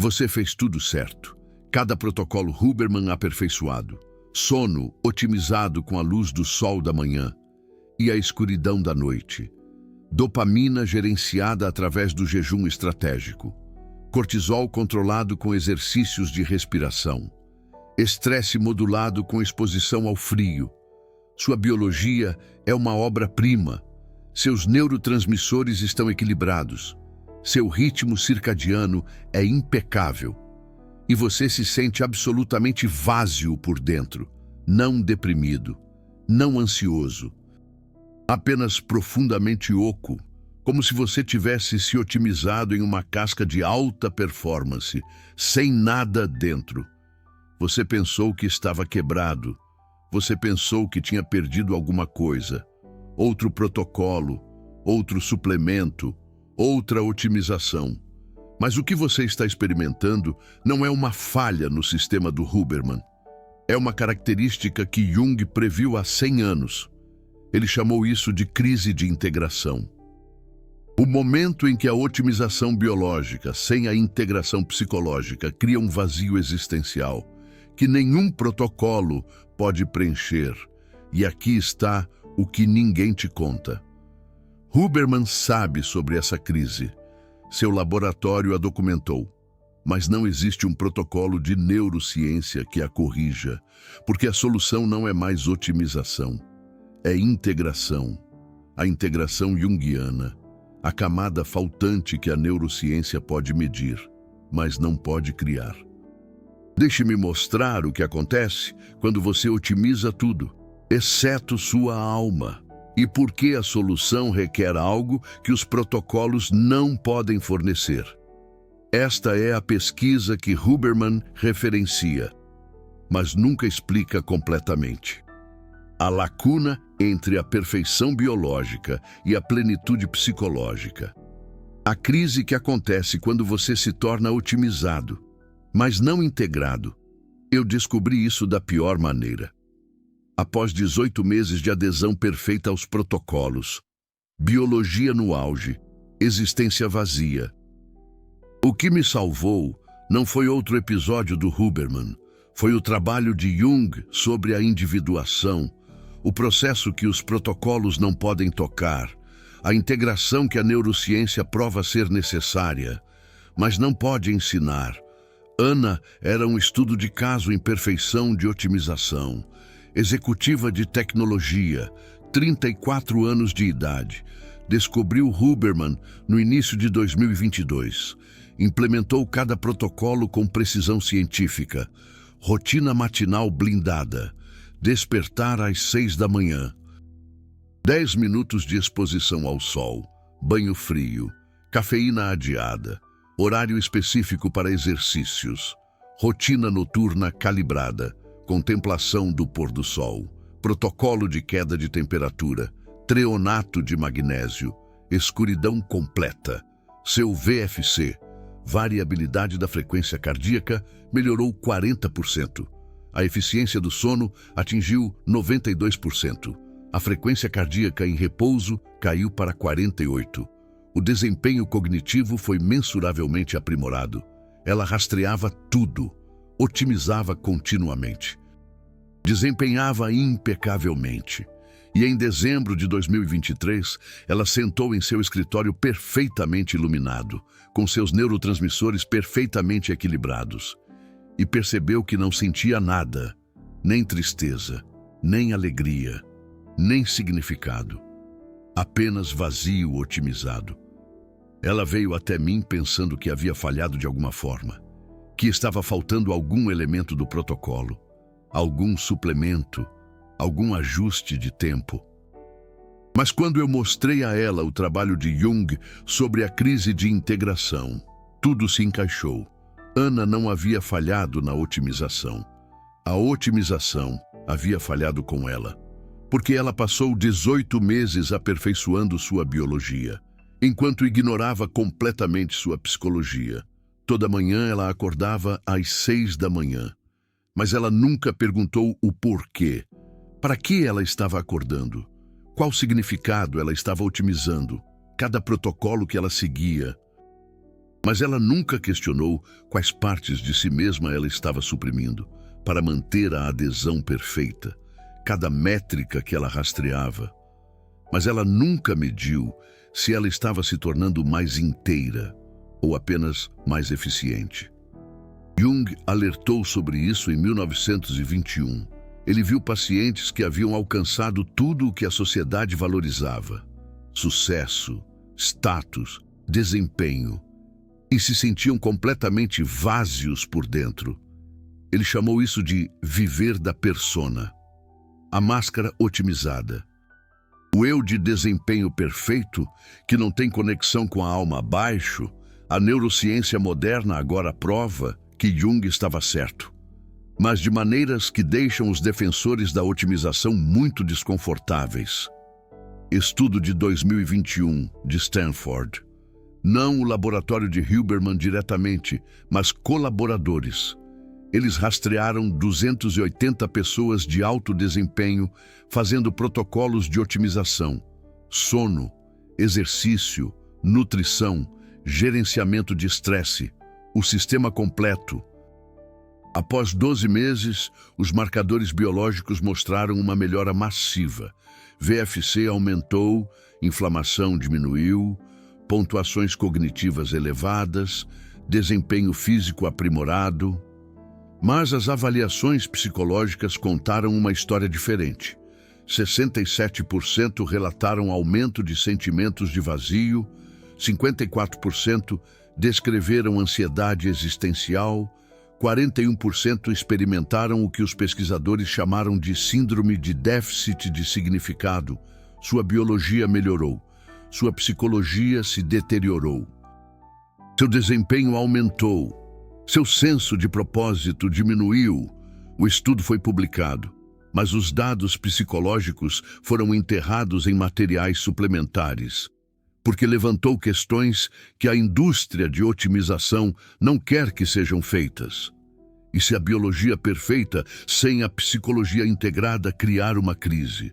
Você fez tudo certo. Cada protocolo Huberman aperfeiçoado. Sono otimizado com a luz do sol da manhã e a escuridão da noite. Dopamina gerenciada através do jejum estratégico. Cortisol controlado com exercícios de respiração. Estresse modulado com exposição ao frio. Sua biologia é uma obra-prima. Seus neurotransmissores estão equilibrados. Seu ritmo circadiano é impecável. E você se sente absolutamente vazio por dentro, não deprimido, não ansioso, apenas profundamente oco, como se você tivesse se otimizado em uma casca de alta performance, sem nada dentro. Você pensou que estava quebrado, você pensou que tinha perdido alguma coisa, outro protocolo, outro suplemento, outra otimização. Mas o que você está experimentando não é uma falha no sistema do Huberman. É uma característica que Jung previu há 100 anos. Ele chamou isso de crise de integração. O momento em que a otimização biológica, sem a integração psicológica, cria um vazio existencial que nenhum protocolo pode preencher. E aqui está o que ninguém te conta. Huberman sabe sobre essa crise. Seu laboratório a documentou, mas não existe um protocolo de neurociência que a corrija, porque a solução não é mais otimização, é integração. A integração junguiana, a camada faltante que a neurociência pode medir, mas não pode criar. Deixe-me mostrar o que acontece quando você otimiza tudo, exceto sua alma. E por que a solução requer algo que os protocolos não podem fornecer. Esta é a pesquisa que Huberman referencia, mas nunca explica completamente. A lacuna entre a perfeição biológica e a plenitude psicológica. A crise que acontece quando você se torna otimizado, mas não integrado. Eu descobri isso da pior maneira. Após 18 meses de adesão perfeita aos protocolos, biologia no auge, existência vazia. O que me salvou não foi outro episódio do Huberman, foi o trabalho de Jung sobre a individuação, o processo que os protocolos não podem tocar, a integração que a neurociência prova ser necessária, mas não pode ensinar. Ana era um estudo de caso em perfeição de otimização. Executiva de tecnologia, 34 anos de idade, descobriu Huberman no início de 2022. Implementou cada protocolo com precisão científica, rotina matinal blindada, despertar às 6 da manhã, 10 minutos de exposição ao sol, banho frio, cafeína adiada, horário específico para exercícios, rotina noturna calibrada, contemplação do pôr do sol, protocolo de queda de temperatura, treonato de magnésio, escuridão completa. Seu VFC, variabilidade da frequência cardíaca, melhorou 40%. A eficiência do sono atingiu 92%. A frequência cardíaca em repouso caiu para 48%. O desempenho cognitivo foi mensuravelmente aprimorado. Ela rastreava tudo, otimizava continuamente. Desempenhava impecavelmente. E em dezembro de 2023, ela sentou em seu escritório perfeitamente iluminado, com seus neurotransmissores perfeitamente equilibrados, e percebeu que não sentia nada, nem tristeza, nem alegria, nem significado, apenas vazio otimizado. Ela veio até mim pensando que havia falhado de alguma forma, que estava faltando algum elemento do protocolo, algum suplemento, algum ajuste de tempo. Mas quando eu mostrei a ela o trabalho de Jung sobre a crise de integração, tudo se encaixou. Ana não havia falhado na otimização. A otimização havia falhado com ela, porque ela passou 18 meses aperfeiçoando sua biologia, enquanto ignorava completamente sua psicologia. Toda manhã ela acordava às 6 da manhã. Mas ela nunca perguntou o porquê. Para que ela estava acordando? Qual significado ela estava otimizando? Cada protocolo que ela seguia. Mas ela nunca questionou quais partes de si mesma ela estava suprimindo para manter a adesão perfeita, cada métrica que ela rastreava. Mas ela nunca mediu se ela estava se tornando mais inteira ou apenas mais eficiente. Jung alertou sobre isso em 1921. Ele viu pacientes que haviam alcançado tudo o que a sociedade valorizava: sucesso, status, desempenho, e se sentiam completamente vazios por dentro. Ele chamou isso de viver da persona, a máscara otimizada. O eu de desempenho perfeito, que não tem conexão com a alma abaixo. A neurociência moderna agora prova que Jung estava certo, mas de maneiras que deixam os defensores da otimização muito desconfortáveis. Estudo de 2021, de Stanford. Não o laboratório de Huberman diretamente, mas colaboradores. Eles rastrearam 280 pessoas de alto desempenho, fazendo protocolos de otimização, sono, exercício, nutrição, gerenciamento de estresse, o sistema completo. Após 12 meses, os marcadores biológicos mostraram uma melhora massiva. VFC aumentou, inflamação diminuiu, pontuações cognitivas elevadas, desempenho físico aprimorado. Mas as avaliações psicológicas contaram uma história diferente. 67% relataram aumento de sentimentos de vazio, 54% descreveram ansiedade existencial, 41% experimentaram o que os pesquisadores chamaram de síndrome de déficit de significado. Sua biologia melhorou, sua psicologia se deteriorou. Seu desempenho aumentou, seu senso de propósito diminuiu. O estudo foi publicado, mas os dados psicológicos foram enterrados em materiais suplementares, porque levantou questões que a indústria de otimização não quer que sejam feitas. E se a biologia perfeita, sem a psicologia integrada, criar uma crise?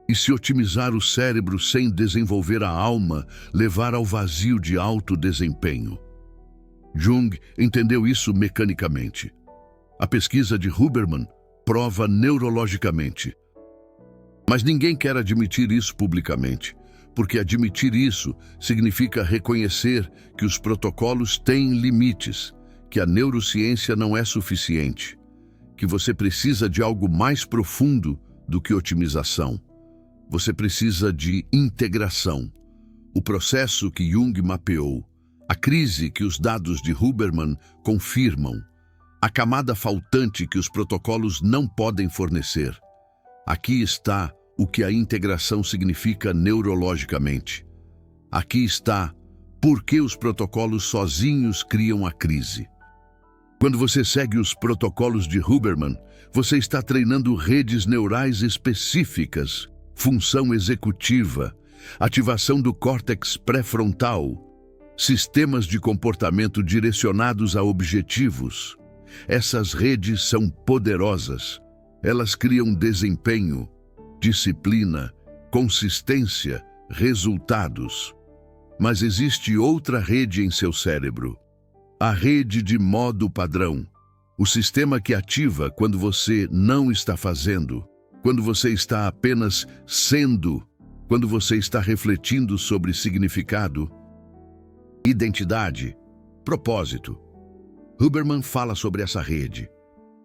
E se otimizar o cérebro sem desenvolver a alma, levar ao vazio de alto desempenho? Jung entendeu isso mecanicamente. A pesquisa de Huberman prova neurologicamente. Mas ninguém quer admitir isso publicamente, porque admitir isso significa reconhecer que os protocolos têm limites, que a neurociência não é suficiente, que você precisa de algo mais profundo do que otimização. Você precisa de integração, o processo que Jung mapeou, a crise que os dados de Huberman confirmam, a camada faltante que os protocolos não podem fornecer. Aqui está o que a integração significa neurologicamente. Aqui está por que os protocolos sozinhos criam a crise. Quando você segue os protocolos de Huberman, você está treinando redes neurais específicas, função executiva, ativação do córtex pré-frontal, sistemas de comportamento direcionados a objetivos. Essas redes são poderosas. Elas criam desempenho, disciplina, consistência, resultados. Mas existe outra rede em seu cérebro. A rede de modo padrão. O sistema que ativa quando você não está fazendo, quando você está apenas sendo, quando você está refletindo sobre significado, identidade, propósito. Huberman fala sobre essa rede,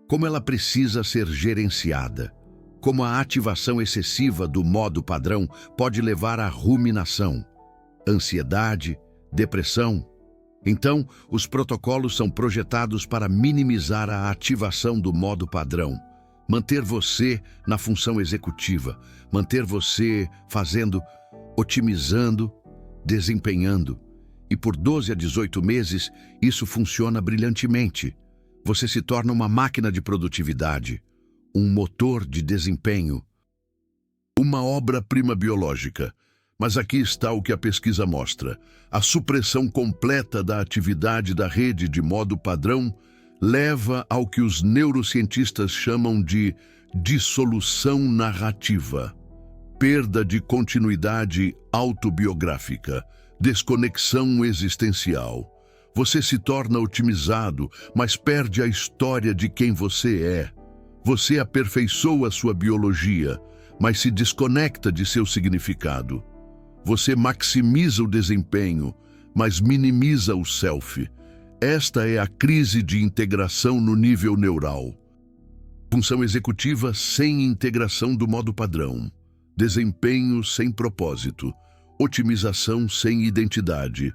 como ela precisa ser gerenciada, como a ativação excessiva do modo padrão pode levar à ruminação, ansiedade, depressão. Então, os protocolos são projetados para minimizar a ativação do modo padrão, manter você na função executiva, manter você fazendo, otimizando, desempenhando. E por 12 a 18 meses, isso funciona brilhantemente. Você se torna uma máquina de produtividade, um motor de desempenho, uma obra-prima biológica. Mas aqui está o que a pesquisa mostra. A supressão completa da atividade da rede de modo padrão leva ao que os neurocientistas chamam de dissolução narrativa, perda de continuidade autobiográfica, desconexão existencial. Você se torna otimizado, mas perde a história de quem você é. Você aperfeiçoa sua biologia, mas se desconecta de seu significado. Você maximiza o desempenho, mas minimiza o self. Esta é a crise de integração no nível neural. Função executiva sem integração do modo padrão. Desempenho sem propósito. Otimização sem identidade.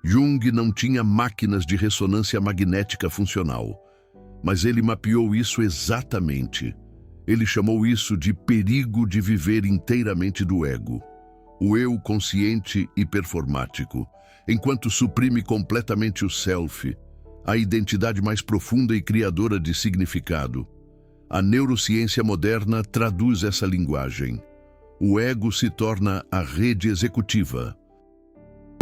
Jung não tinha máquinas de ressonância magnética funcional, mas ele mapeou isso exatamente. Ele chamou isso de perigo de viver inteiramente do ego. O eu consciente e performático, enquanto suprime completamente o self, a identidade mais profunda e criadora de significado. A neurociência moderna traduz essa linguagem. O ego se torna a rede executiva.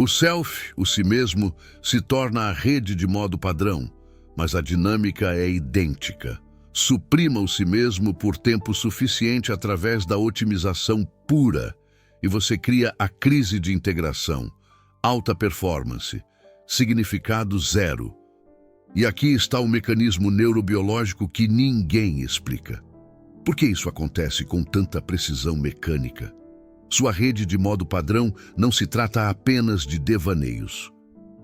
O self, o si mesmo, se torna a rede de modo padrão, mas a dinâmica é idêntica. Suprima o si mesmo por tempo suficiente através da otimização pura, e você cria a crise de integração, alta performance, significado zero. E aqui está o mecanismo neurobiológico que ninguém explica. Por que isso acontece com tanta precisão mecânica? Sua rede de modo padrão não se trata apenas de devaneios.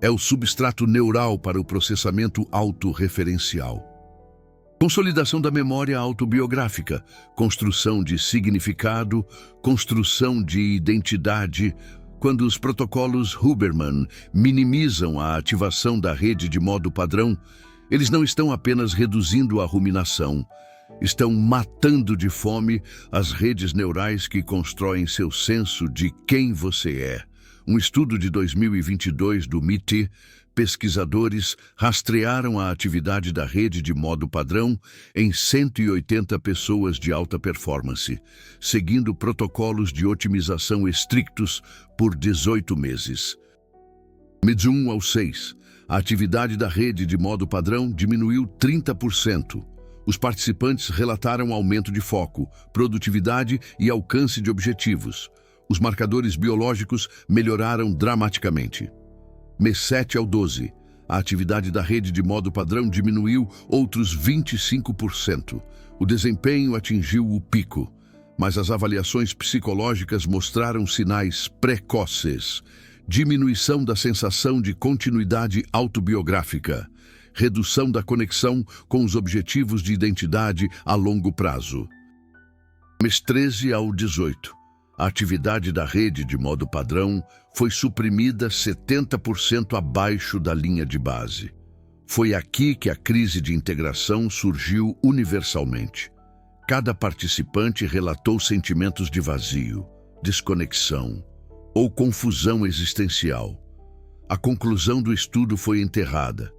É o substrato neural para o processamento autorreferencial. Consolidação da memória autobiográfica, construção de significado, construção de identidade. Quando os protocolos Huberman minimizam a ativação da rede de modo padrão, eles não estão apenas reduzindo a ruminação, estão matando de fome as redes neurais que constroem seu senso de quem você é. Um estudo de 2022 do MIT, pesquisadores rastrearam a atividade da rede de modo padrão em 180 pessoas de alta performance, seguindo protocolos de otimização estrictos por 18 meses. De 1 ao 6, a atividade da rede de modo padrão diminuiu 30%. Os participantes relataram aumento de foco, produtividade e alcance de objetivos. Os marcadores biológicos melhoraram dramaticamente. Mês 7 ao 12, a atividade da rede de modo padrão diminuiu outros 25%. O desempenho atingiu o pico, mas as avaliações psicológicas mostraram sinais precoces. Diminuição da sensação de continuidade autobiográfica. Redução da conexão com os objetivos de identidade a longo prazo. Mês 13 ao 18. A atividade da rede de modo padrão foi suprimida 70% abaixo da linha de base. Foi aqui que a crise de integração surgiu universalmente. Cada participante relatou sentimentos de vazio, desconexão ou confusão existencial. A conclusão do estudo foi enterrada,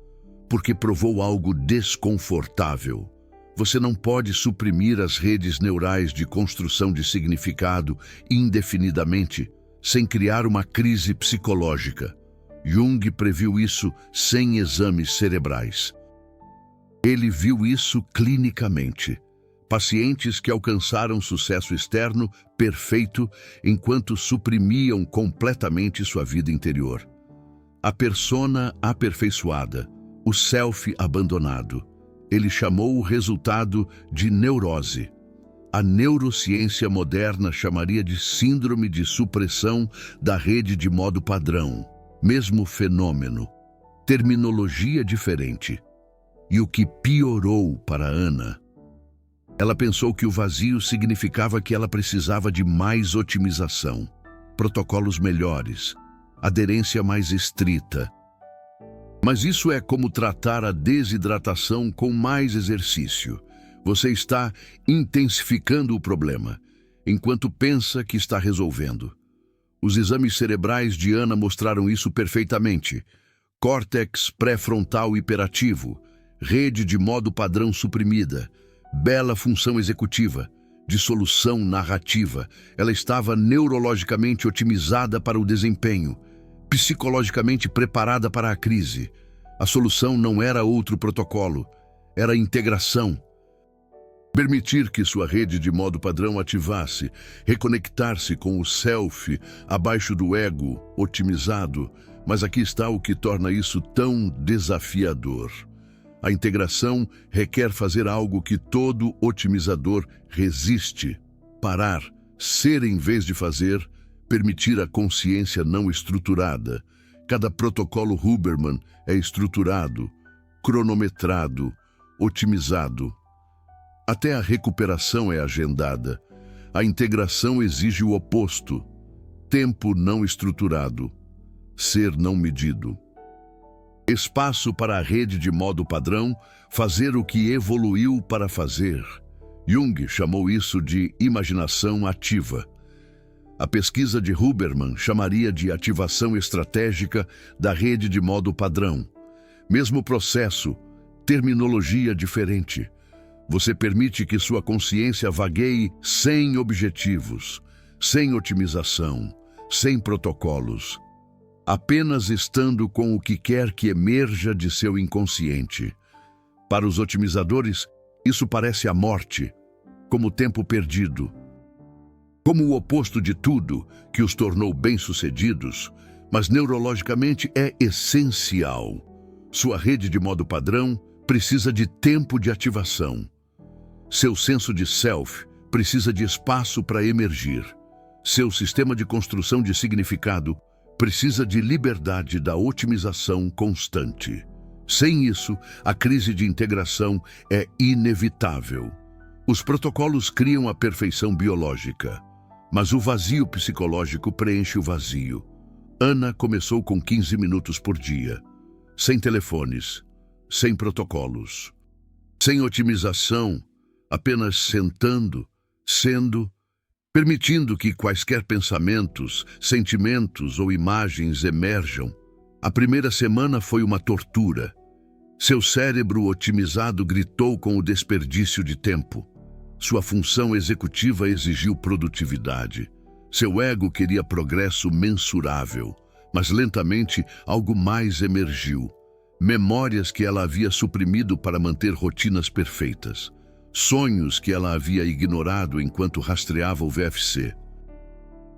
porque provou algo desconfortável. Você não pode suprimir as redes neurais de construção de significado indefinidamente, sem criar uma crise psicológica. Jung previu isso sem exames cerebrais. Ele viu isso clinicamente. Pacientes que alcançaram sucesso externo perfeito enquanto suprimiam completamente sua vida interior. A persona aperfeiçoada, o self abandonado. Ele chamou o resultado de neurose. A neurociência moderna chamaria de síndrome de supressão da rede de modo padrão. Mesmo fenômeno, terminologia diferente. E o que piorou para Ana? Ela pensou que o vazio significava que ela precisava de mais otimização, protocolos melhores, aderência mais estrita. Mas isso é como tratar a desidratação com mais exercício. Você está intensificando o problema, enquanto pensa que está resolvendo. Os exames cerebrais de Ana mostraram isso perfeitamente. Córtex pré-frontal hiperativo, rede de modo padrão suprimida, bela função executiva, dissolução narrativa. Ela estava neurologicamente otimizada para o desempenho, psicologicamente preparada para a crise. A solução não era outro protocolo, era integração. Permitir que sua rede de modo padrão ativasse, reconectar-se com o self abaixo do ego otimizado, Mas aqui está o que torna isso tão desafiador. A integração requer fazer algo que todo otimizador resiste: parar, ser em vez de fazer, permitir a consciência não estruturada. Cada protocolo Huberman é estruturado, cronometrado, otimizado. Até a recuperação é agendada. A integração exige o oposto: tempo não estruturado, ser não medido. Espaço para a rede de modo padrão, fazer o que evoluiu para fazer. Jung chamou isso de imaginação ativa. A pesquisa de Huberman chamaria de ativação estratégica da rede de modo padrão. Mesmo processo, terminologia diferente. Você permite que sua consciência vagueie sem objetivos, sem otimização, sem protocolos, apenas estando com o que quer que emerja de seu inconsciente. Para os otimizadores, isso parece a morte, como tempo perdido, como o oposto de tudo que os tornou bem-sucedidos, mas neurologicamente é essencial. Sua rede de modo padrão precisa de tempo de ativação. Seu senso de self precisa de espaço para emergir. Seu sistema de construção de significado precisa de liberdade da otimização constante. Sem isso, a crise de integração é inevitável. Os protocolos criam a perfeição biológica, mas o vazio psicológico preenche o vazio. Ana começou com 15 minutos por dia, sem telefones, sem protocolos, sem otimização, apenas sentando, sendo, permitindo que quaisquer pensamentos, sentimentos ou imagens emerjam. A primeira semana foi uma tortura. Seu cérebro otimizado gritou com o desperdício de tempo. Sua função executiva exigiu produtividade. Seu ego queria progresso mensurável, mas lentamente algo mais emergiu. Memórias que ela havia suprimido para manter rotinas perfeitas. Sonhos que ela havia ignorado enquanto rastreava o VFC.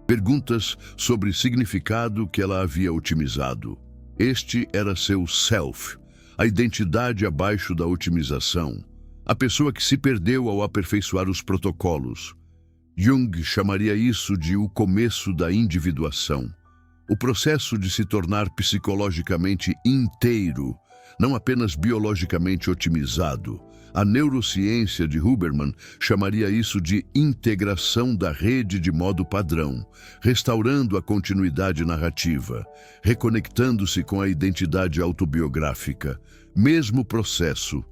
Perguntas sobre significado que ela havia otimizado. Este era seu self, a identidade abaixo da otimização. A pessoa que se perdeu ao aperfeiçoar os protocolos. Jung chamaria isso de o começo da individuação. O processo de se tornar psicologicamente inteiro, não apenas biologicamente otimizado. A neurociência de Huberman chamaria isso de integração da rede de modo padrão, restaurando a continuidade narrativa, reconectando-se com a identidade autobiográfica. Mesmo processo.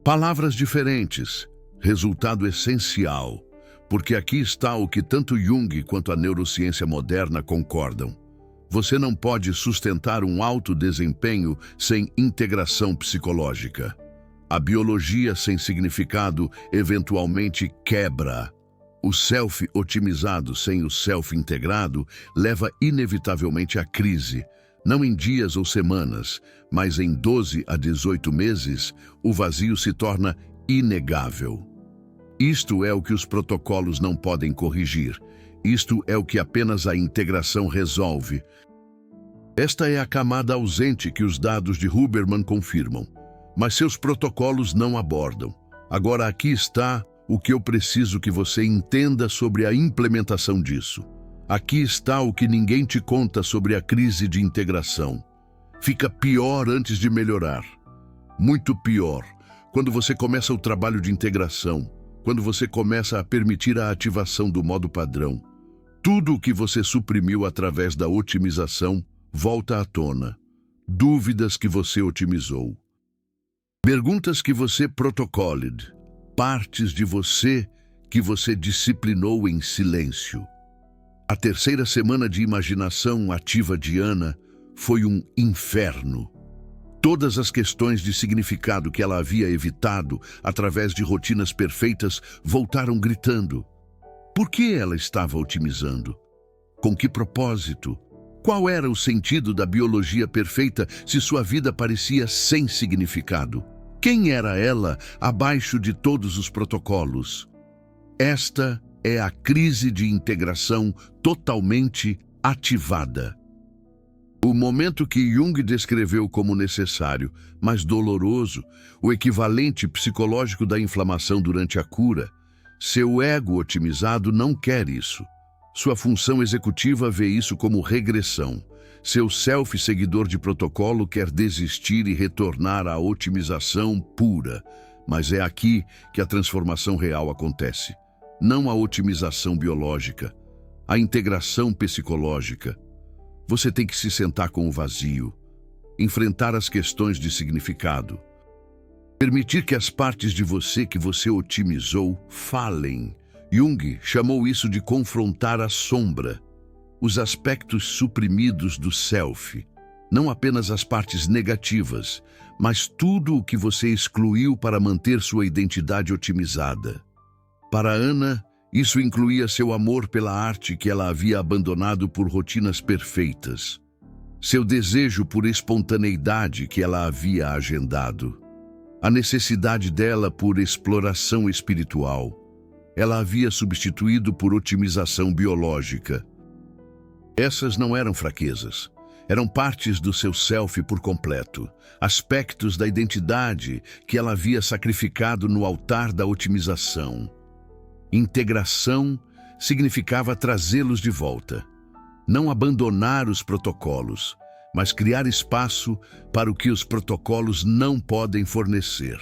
Palavras diferentes, resultado essencial, porque aqui está o que tanto Jung quanto a neurociência moderna concordam. Você não pode sustentar um alto desempenho sem integração psicológica. A biologia sem significado eventualmente quebra. O self otimizado sem o self integrado leva inevitavelmente à crise. Não em dias ou semanas, mas em 12 a 18 meses, o vazio se torna inegável. Isto é o que os protocolos não podem corrigir. Isto é o que apenas a integração resolve. Esta é a camada ausente que os dados de Huberman confirmam, mas seus protocolos não abordam. Agora aqui está o que eu preciso que você entenda sobre a implementação disso. Aqui está o que ninguém te conta sobre a crise de integração. Fica pior antes de melhorar. Muito pior. Quando você começa o trabalho de integração, quando você começa a permitir a ativação do modo padrão, tudo o que você suprimiu através da otimização volta à tona. Dúvidas que você otimizou. Perguntas que você protocoled. Partes de você que você disciplinou em silêncio. A terceira semana de imaginação ativa de Ana foi um inferno. Todas as questões de significado que ela havia evitado através de rotinas perfeitas voltaram gritando. Por que ela estava otimizando? Com que propósito? Qual era o sentido da biologia perfeita se sua vida parecia sem significado? Quem era ela abaixo de todos os protocolos? Esta é a crise de integração totalmente ativada. O momento que Jung descreveu como necessário, mas doloroso, o equivalente psicológico da inflamação durante a cura, seu ego otimizado não quer isso. Sua função executiva vê isso como regressão. Seu self seguidor de protocolo quer desistir e retornar à otimização pura. Mas é aqui que a transformação real acontece. Não a otimização biológica, a integração psicológica. Você tem que se sentar com o vazio, enfrentar as questões de significado, permitir que as partes de você que você otimizou falem. Jung chamou isso de confrontar a sombra, os aspectos suprimidos do self, não apenas as partes negativas, mas tudo o que você excluiu para manter sua identidade otimizada. Para Ana, isso incluía seu amor pela arte que ela havia abandonado por rotinas perfeitas, seu desejo por espontaneidade que ela havia agendado, a necessidade dela por exploração espiritual. Ela havia substituído por otimização biológica. Essas não eram fraquezas, eram partes do seu self por completo, aspectos da identidade que ela havia sacrificado no altar da otimização. Integração significava trazê-los de volta, não abandonar os protocolos, mas criar espaço para o que os protocolos não podem fornecer.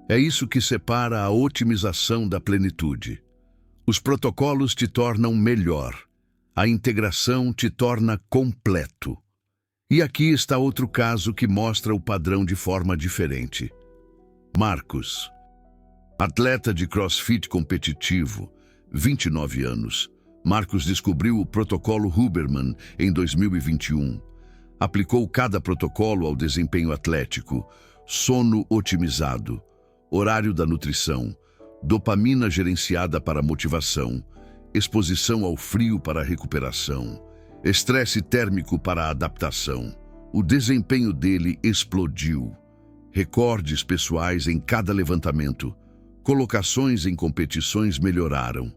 É isso que separa a otimização da plenitude. Os protocolos te tornam melhor, a integração te torna completo. E aqui está outro caso que mostra o padrão de forma diferente. Marcos, atleta de CrossFit competitivo, 29 anos. Marcos descobriu o protocolo Huberman em 2021. Aplicou cada protocolo ao desempenho atlético: sono otimizado, horário da nutrição, dopamina gerenciada para a motivação, exposição ao frio para a recuperação, estresse térmico para a adaptação. O desempenho dele explodiu. Recordes pessoais em cada levantamento, colocações em competições melhoraram,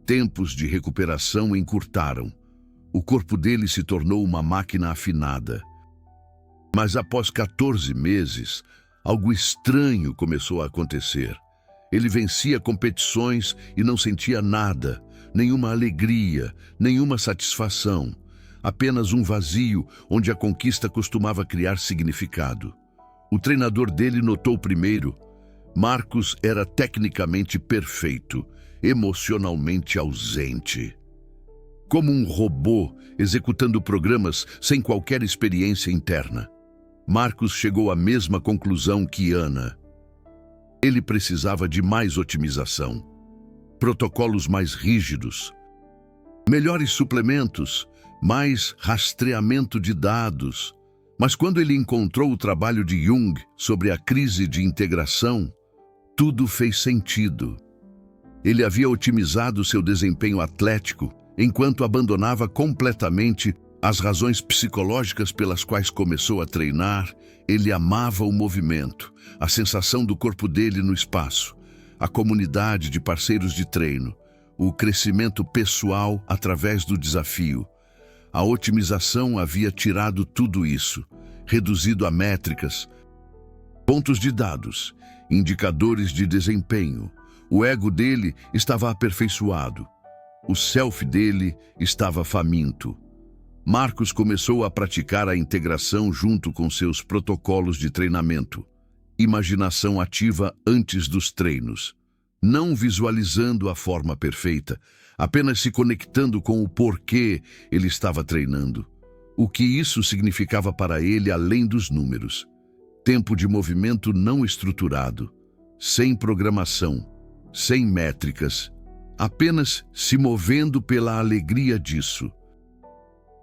tempos de recuperação encurtaram. O corpo dele se tornou uma máquina afinada. Mas após 14 meses, algo estranho começou a acontecer. Ele vencia competições e não sentia nada, nenhuma alegria, nenhuma satisfação. Apenas um vazio onde a conquista costumava criar significado. O treinador dele notou primeiro: Marcos era tecnicamente perfeito, emocionalmente ausente. Como um robô executando programas sem qualquer experiência interna. Marcos chegou à mesma conclusão que Ana. Ele precisava de mais otimização, protocolos mais rígidos, melhores suplementos, mais rastreamento de dados. Mas quando ele encontrou o trabalho de Jung sobre a crise de integração, tudo fez sentido. Ele havia otimizado seu desempenho atlético enquanto abandonava completamente as razões psicológicas pelas quais começou a treinar. Ele amava o movimento, a sensação do corpo dele no espaço, a comunidade de parceiros de treino, o crescimento pessoal através do desafio. A otimização havia tirado tudo isso, reduzido a métricas, pontos de dados, indicadores de desempenho. O ego dele estava aperfeiçoado. O self dele estava faminto. Marcos começou a praticar a integração junto com seus protocolos de treinamento. Imaginação ativa antes dos treinos. Não visualizando a forma perfeita, apenas se conectando com o porquê ele estava treinando. O que isso significava para ele além dos números. Tempo de movimento não estruturado, sem programação, sem métricas, apenas se movendo pela alegria disso,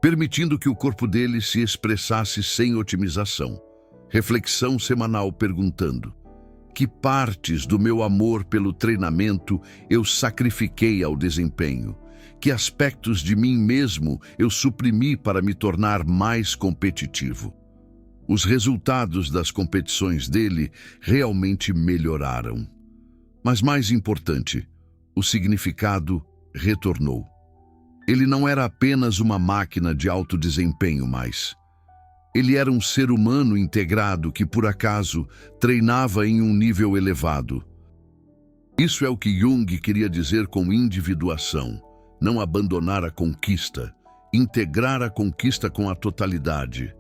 permitindo que o corpo dele se expressasse sem otimização. Reflexão semanal perguntando: que partes do meu amor pelo treinamento eu sacrifiquei ao desempenho? Que aspectos de mim mesmo eu suprimi para me tornar mais competitivo? Os resultados das competições dele realmente melhoraram. Mas mais importante, o significado retornou. Ele não era apenas uma máquina de alto desempenho mais. Ele era um ser humano integrado que, por acaso, treinava em um nível elevado. Isso é o que Jung queria dizer com individuação. Não abandonar a conquista, integrar a conquista com a totalidade.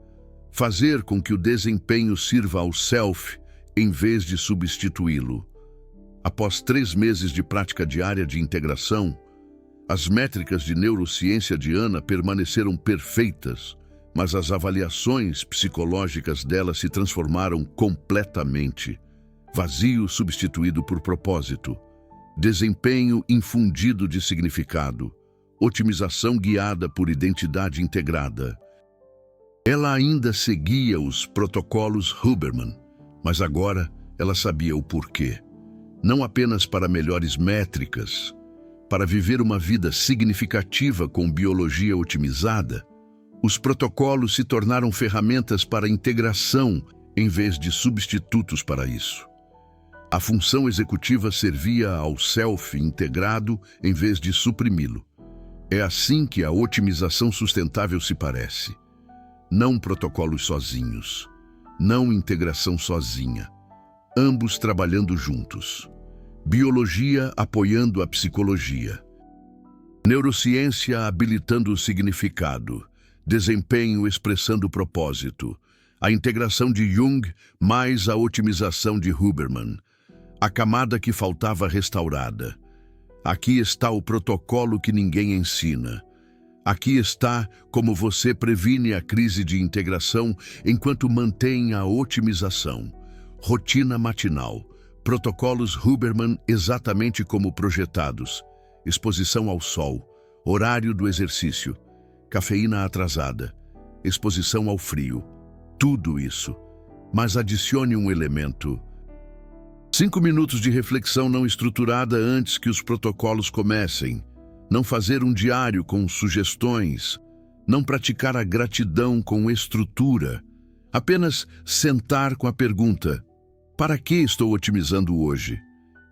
Fazer com que o desempenho sirva ao self, em vez de substituí-lo. Após 3 meses de prática diária de integração, as métricas de neurociência de Ana permaneceram perfeitas, mas as avaliações psicológicas dela se transformaram completamente. Vazio substituído por propósito, desempenho infundido de significado, otimização guiada por identidade integrada. Ela ainda seguia os protocolos Huberman, mas agora ela sabia o porquê. Não apenas para melhores métricas, para viver uma vida significativa com biologia otimizada, os protocolos se tornaram ferramentas para integração em vez de substitutos para isso. A função executiva servia ao self integrado em vez de suprimi-lo. É assim que a otimização sustentável se parece. Não protocolos sozinhos, não integração sozinha, ambos trabalhando juntos. Biologia apoiando a psicologia. Neurociência habilitando o significado. Desempenho expressando o propósito. A integração de Jung mais a otimização de Huberman. A camada que faltava restaurada. Aqui está o protocolo que ninguém ensina. Aqui está como você previne a crise de integração enquanto mantém a otimização. Rotina matinal. Protocolos Huberman exatamente como projetados. Exposição ao sol. Horário do exercício. Cafeína atrasada. Exposição ao frio. Tudo isso. Mas adicione um elemento. 5 minutos de reflexão não estruturada antes que os protocolos comecem. Não fazer um diário com sugestões. Não praticar a gratidão com estrutura. Apenas sentar com a pergunta: para que estou otimizando hoje?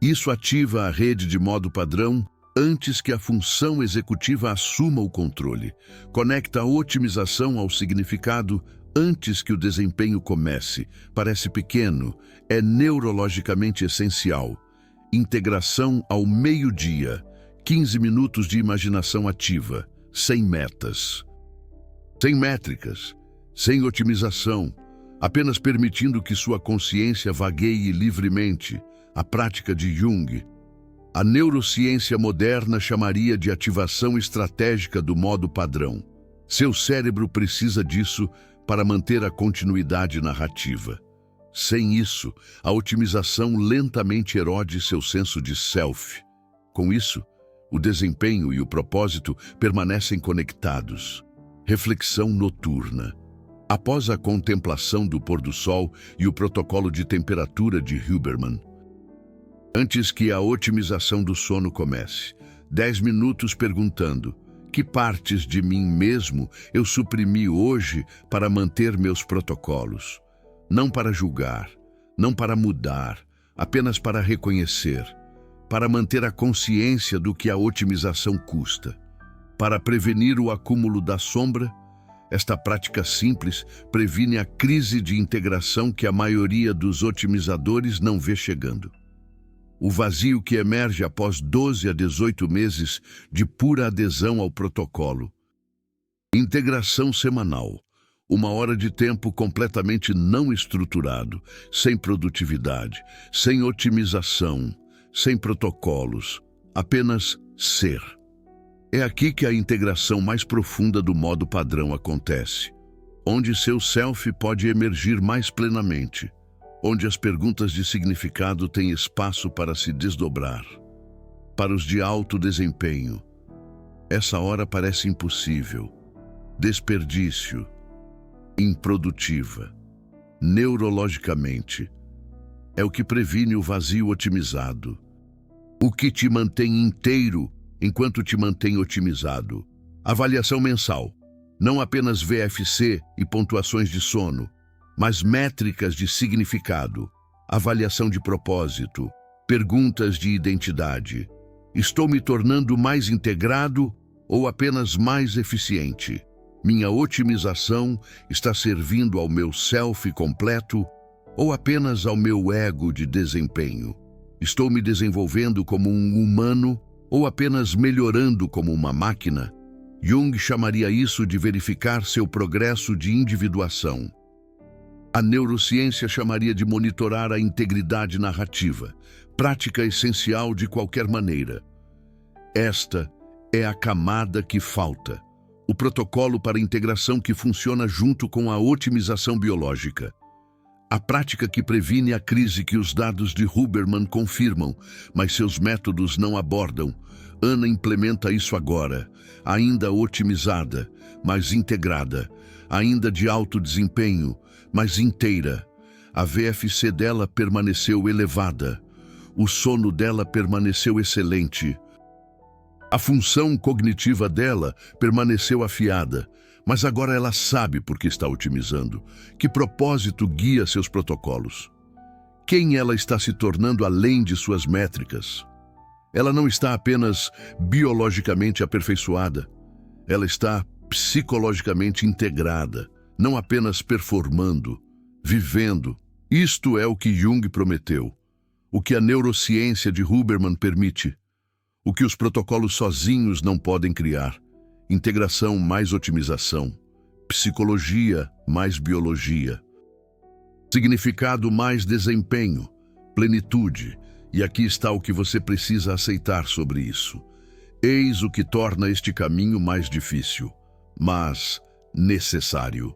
Isso ativa a rede de modo padrão antes que a função executiva assuma o controle. Conecta a otimização ao significado antes que o desempenho comece. Parece pequeno, é neurologicamente essencial. Integração ao meio-dia. 15 minutos de imaginação ativa, sem metas. Sem métricas, sem otimização, apenas permitindo que sua consciência vagueie livremente. A prática de Jung. A neurociência moderna chamaria de ativação estratégica do modo padrão. Seu cérebro precisa disso para manter a continuidade narrativa. Sem isso, a otimização lentamente erode seu senso de self. Com isso, o desempenho e o propósito permanecem conectados. Reflexão noturna. Após a contemplação do pôr do sol e o protocolo de temperatura de Huberman, antes que a otimização do sono comece, 10 minutos perguntando: que partes de mim mesmo eu suprimi hoje para manter meus protocolos? Não para julgar, não para mudar, apenas para reconhecer, para manter a consciência do que a otimização custa, para prevenir o acúmulo da sombra. Esta prática simples previne a crise de integração que a maioria dos otimizadores não vê chegando. O vazio que emerge após 12 a 18 meses de pura adesão ao protocolo. Integração semanal. 1 hora de tempo completamente não estruturado, sem produtividade, sem otimização, sem protocolos, apenas ser. É aqui que a integração mais profunda do modo padrão acontece, onde seu self pode emergir mais plenamente, onde as perguntas de significado têm espaço para se desdobrar. Para os de alto desempenho, essa hora parece impossível, desperdício, improdutiva. Neurologicamente, é o que previne o vazio otimizado, o que te mantém inteiro enquanto te mantém otimizado. Avaliação mensal, não apenas VFC e pontuações de sono, mas métricas de significado, avaliação de propósito, perguntas de identidade. Estou me tornando mais integrado ou apenas mais eficiente? Minha otimização está servindo ao meu self completo ou apenas ao meu ego de desempenho? Estou me desenvolvendo como um humano ou apenas melhorando como uma máquina? Jung chamaria isso de verificar seu progresso de individuação. A neurociência chamaria de monitorar a integridade narrativa, prática essencial de qualquer maneira. Esta é a camada que falta, o protocolo para integração que funciona junto com a otimização biológica. A prática que previne a crise que os dados de Huberman confirmam, mas seus métodos não abordam. Ana implementa isso agora, ainda otimizada, mas integrada, ainda de alto desempenho, mas inteira. A VFC dela permaneceu elevada. O sono dela permaneceu excelente. A função cognitiva dela permaneceu afiada, mas agora ela sabe por que está otimizando, que propósito guia seus protocolos. Quem ela está se tornando além de suas métricas? Ela não está apenas biologicamente aperfeiçoada, ela está psicologicamente integrada, não apenas performando, vivendo. Isto é o que Jung prometeu, o que a neurociência de Huberman permite, o que os protocolos sozinhos não podem criar. Integração mais otimização, psicologia mais biologia, significado mais desempenho, plenitude. E aqui está o que você precisa aceitar sobre isso. Eis o que torna este caminho mais difícil, mas necessário.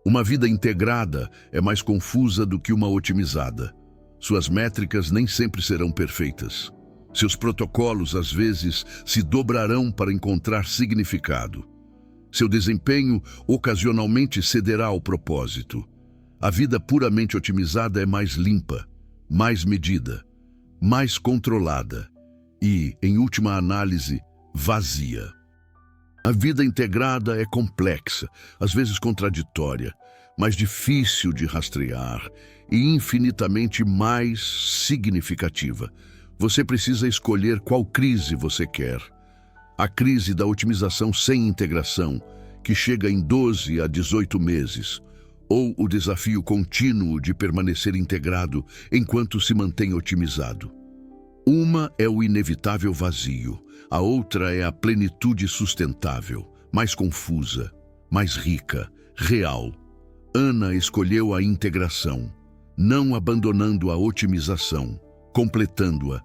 Uma vida integrada é mais confusa do que uma otimizada. Suas métricas nem sempre serão perfeitas. Seus protocolos, às vezes, se dobrarão para encontrar significado. Seu desempenho ocasionalmente cederá ao propósito. A vida puramente otimizada é mais limpa, mais medida, mais controlada e, em última análise, vazia. A vida integrada é complexa, às vezes contraditória, mais difícil de rastrear e infinitamente mais significativa. Você precisa escolher qual crise você quer. A crise da otimização sem integração, que chega em 12 a 18 meses, ou o desafio contínuo de permanecer integrado enquanto se mantém otimizado. Uma é o inevitável vazio, a outra é a plenitude sustentável, mais confusa, mais rica, real. Ana escolheu a integração, não abandonando a otimização, completando-a,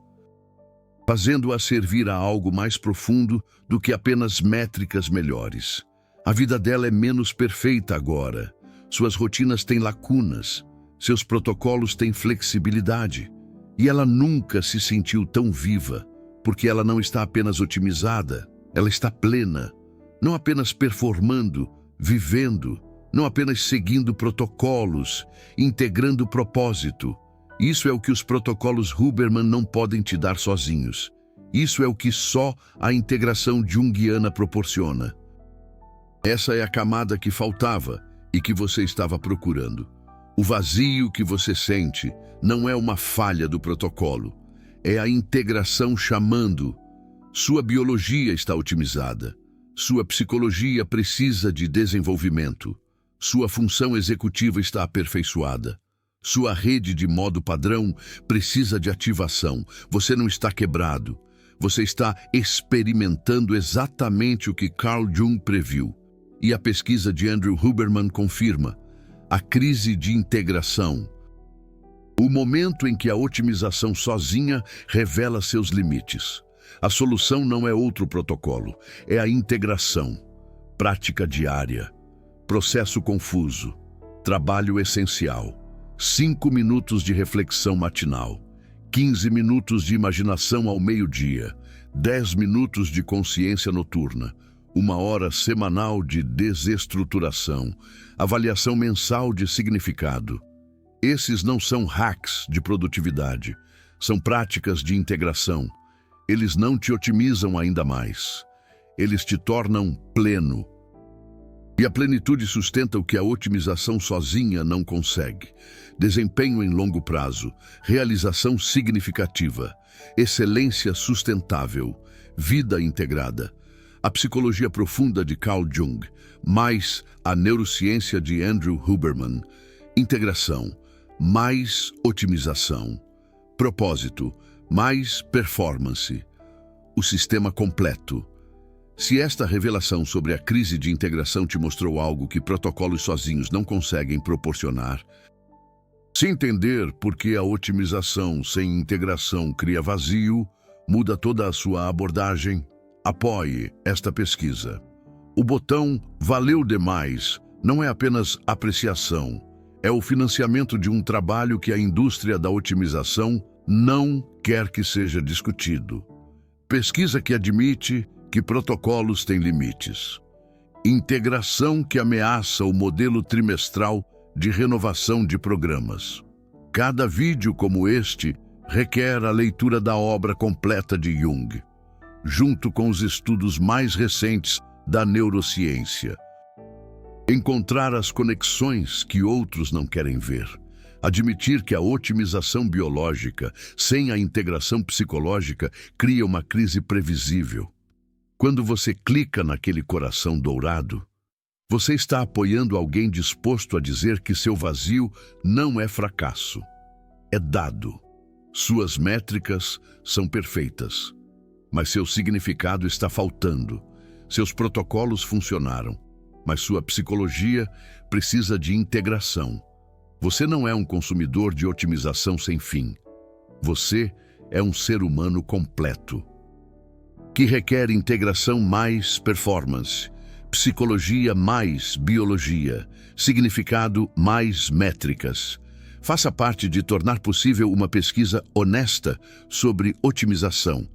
fazendo-a servir a algo mais profundo do que apenas métricas melhores. A vida dela é menos perfeita agora. Suas rotinas têm lacunas, seus protocolos têm flexibilidade. E ela nunca se sentiu tão viva, porque ela não está apenas otimizada, ela está plena, não apenas performando, vivendo, não apenas seguindo protocolos, integrando propósito. Isso é o que os protocolos Huberman não podem te dar sozinhos. Isso é o que só a integração junguiana proporciona. Essa é a camada que faltava e que você estava procurando. O vazio que você sente não é uma falha do protocolo, é a integração chamando. Sua biologia está otimizada, sua psicologia precisa de desenvolvimento, sua função executiva está aperfeiçoada, sua rede de modo padrão precisa de ativação. Você não está quebrado, você está experimentando exatamente o que Carl Jung previu. E a pesquisa de Andrew Huberman confirma. A crise de integração. O momento em que a otimização sozinha revela seus limites. A solução não é outro protocolo, é a integração. Prática diária. Processo confuso. Trabalho essencial. 5 minutos de reflexão matinal. 15 minutos de imaginação ao meio-dia. 10 minutos de consciência noturna. 1 hora semanal de desestruturação, avaliação mensal de significado. Esses não são hacks de produtividade, são práticas de integração. Eles não te otimizam ainda mais, eles te tornam pleno. E a plenitude sustenta o que a otimização sozinha não consegue. Desempenho em longo prazo, realização significativa, excelência sustentável, vida integrada. a psicologia profunda de Carl Jung, mais a neurociência de Andrew Huberman. Integração, mais otimização. Propósito, mais performance. O sistema completo. Se esta revelação sobre a crise de integração te mostrou algo que protocolos sozinhos não conseguem proporcionar, se entender por que a otimização sem integração cria vazio, muda toda a sua abordagem, apoie esta pesquisa. O botão "Valeu demais" não é apenas apreciação, é o financiamento de um trabalho que a indústria da otimização não quer que seja discutido. Pesquisa que admite que protocolos têm limites. Integração que ameaça o modelo trimestral de renovação de programas. Cada vídeo como este requer a leitura da obra completa de Jung, junto com os estudos mais recentes da neurociência. Encontrar as conexões que outros não querem ver. Admitir que a otimização biológica, sem a integração psicológica, cria uma crise previsível. Quando você clica naquele coração dourado, você está apoiando alguém disposto a dizer que seu vazio não é fracasso, é dado. Suas métricas são perfeitas, mas seu significado está faltando. Seus protocolos funcionaram, mas sua psicologia precisa de integração. Você não é um consumidor de otimização sem fim. Você é um ser humano completo, que requer integração mais performance, psicologia mais biologia, significado mais métricas. Faça parte de tornar possível uma pesquisa honesta sobre otimização.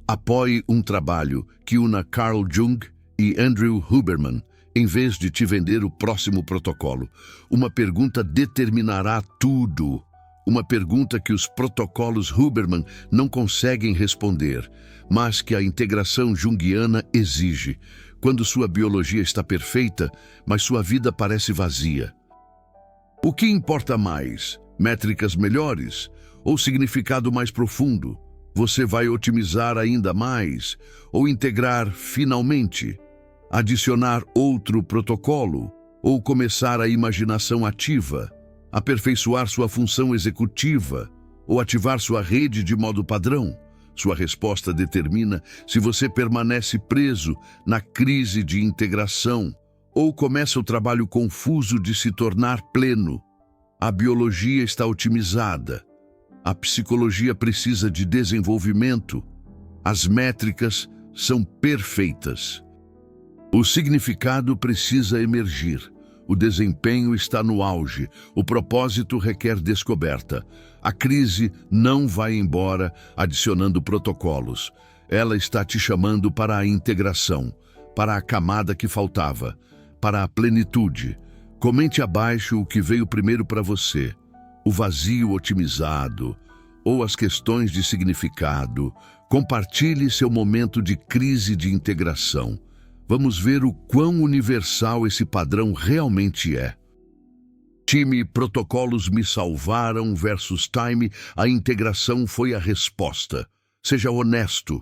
Apoie um trabalho que una Carl Jung e Andrew Huberman, em vez de te vender o próximo protocolo. Uma pergunta determinará tudo. Uma pergunta que os protocolos Huberman não conseguem responder, mas que a integração junguiana exige, quando sua biologia está perfeita, mas sua vida parece vazia. O que importa mais? Métricas melhores ou significado mais profundo? Você vai otimizar ainda mais ou integrar finalmente? Adicionar outro protocolo ou começar a imaginação ativa? Aperfeiçoar sua função executiva ou ativar sua rede de modo padrão? Sua resposta determina se você permanece preso na crise de integração ou começa o trabalho confuso de se tornar pleno. A biologia está otimizada. A psicologia precisa de desenvolvimento. As métricas são perfeitas. O significado precisa emergir. O desempenho está no auge. O propósito requer descoberta. A crise não vai embora adicionando protocolos. Ela está te chamando para a integração, para a camada que faltava, para a plenitude. Comente abaixo o que veio primeiro para você: o vazio otimizado ou as questões de significado. Compartilhe seu momento de crise de integração. Vamos ver o quão universal esse padrão realmente é. Time protocolos me salvaram versus time, a integração foi a resposta. Seja honesto,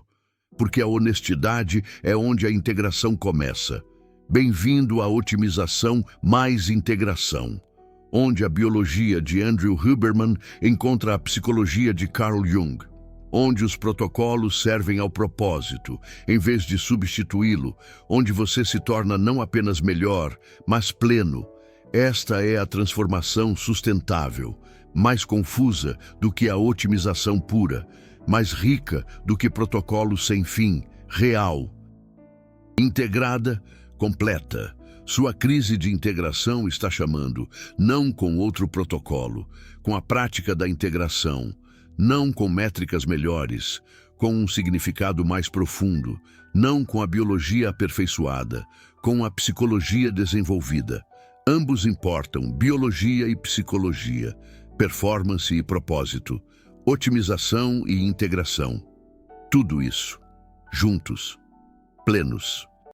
porque a honestidade é onde a integração começa. Bem-vindo à otimização mais integração, onde a biologia de Andrew Huberman encontra a psicologia de Carl Jung, onde os protocolos servem ao propósito, em vez de substituí-lo, onde você se torna não apenas melhor, mas pleno. Esta é a transformação sustentável, mais confusa do que a otimização pura, mais rica do que protocolos sem fim, real. Integrada, completa. Sua crise de integração está chamando, não com outro protocolo, com a prática da integração, não com métricas melhores, com um significado mais profundo, não com a biologia aperfeiçoada, com a psicologia desenvolvida. Ambos importam, biologia e psicologia, performance e propósito, otimização e integração. Tudo isso, juntos, plenos.